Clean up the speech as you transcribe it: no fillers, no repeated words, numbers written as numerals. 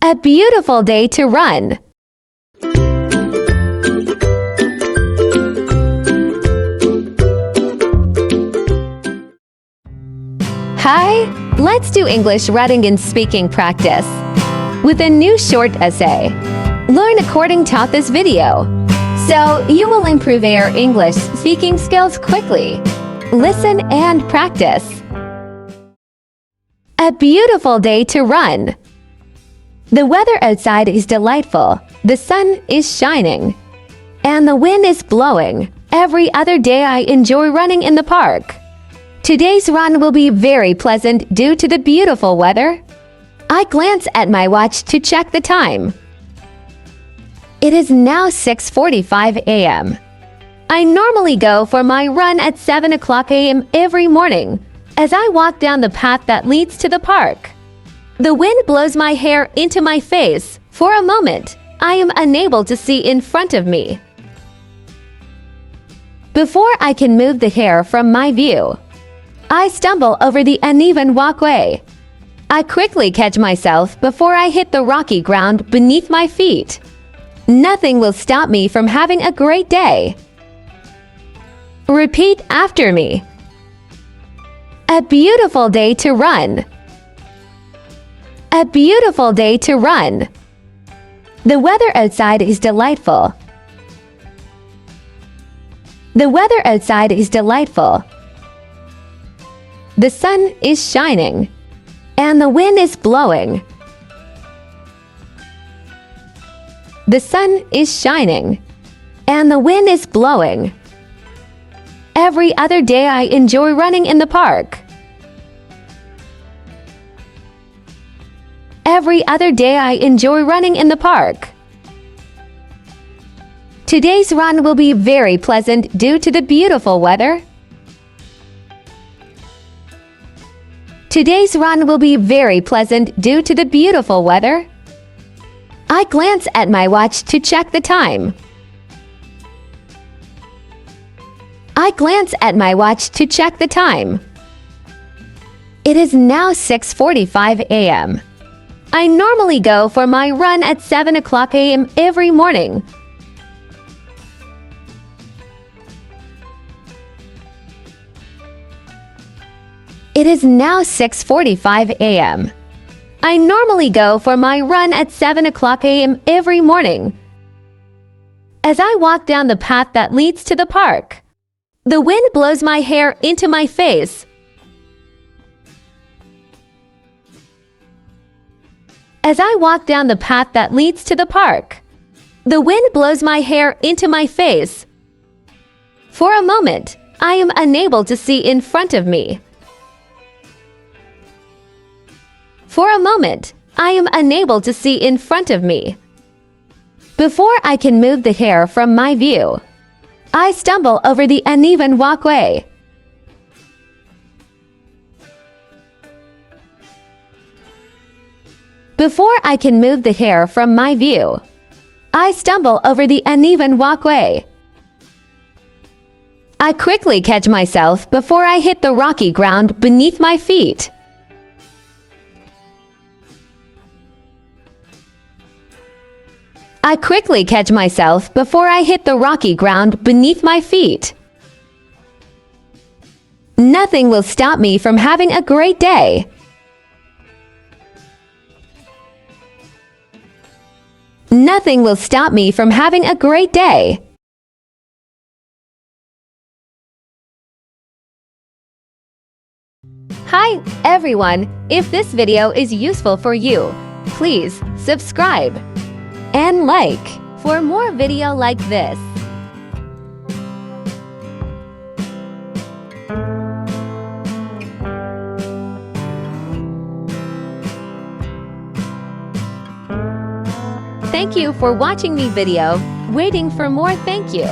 A beautiful day to run. Hi, let's do English reading and speaking practice with a new short essay. Learn according to this video, so you will improve your English speaking skills quickly. Listen and practice. A beautiful day to run. The weather outside is delightful. The sun is shining, and the wind is blowing. Every other day I enjoy running in the park. Today's run will be very pleasant due to the beautiful weather. I glance at my watch to check the time. It is now 6:45 a.m. I normally go for my run at 7 o'clock a.m. every morning as I walk down the path that leads to the park. The wind blows my hair into my face. For a moment, I am unable to see in front of me. Before I can move the hair from my view, I stumble over the uneven walkway. I quickly catch myself before I hit the rocky ground beneath my feet. Nothing will stop me from having a great day. Repeat after me. A beautiful day to run. A beautiful day to run. The weather outside is delightful. The weather outside is delightful. The sun is shining, and the wind is blowing. The sun is shining, and the wind is blowing. Every other day I enjoy running in the park. Every other day I enjoy running in the park. Today's run will be very pleasant due to the beautiful weather. Today's run will be very pleasant due to the beautiful weather. I glance at my watch to check the time. I glance at my watch to check the time. It is now 6:45 a.m. I normally go for my run at 7 o'clock a.m. every morning. It is now 6:45 a.m. I normally go for my run at 7 o'clock a.m. every morning. As I walk down the path that leads to the park, the wind blows my hair into my face. As I walk down the path that leads to the park, the wind blows my hair into my face. For a moment, I am unable to see in front of me. For a moment, I am unable to see in front of me. Before I can move the hair from my view, I stumble over the uneven walkway. Before I can move the hair from my view, I stumble over the uneven walkway. I quickly catch myself before I hit the rocky ground beneath my feet. I quickly catch myself before I hit the rocky ground beneath my feet. Nothing will stop me from having a great day. Nothing will stop me from having a great day. Hi, everyone. If this video is useful for you, please subscribe and like for more video like this. Thank you for watching the video. Waiting for more. Thank you.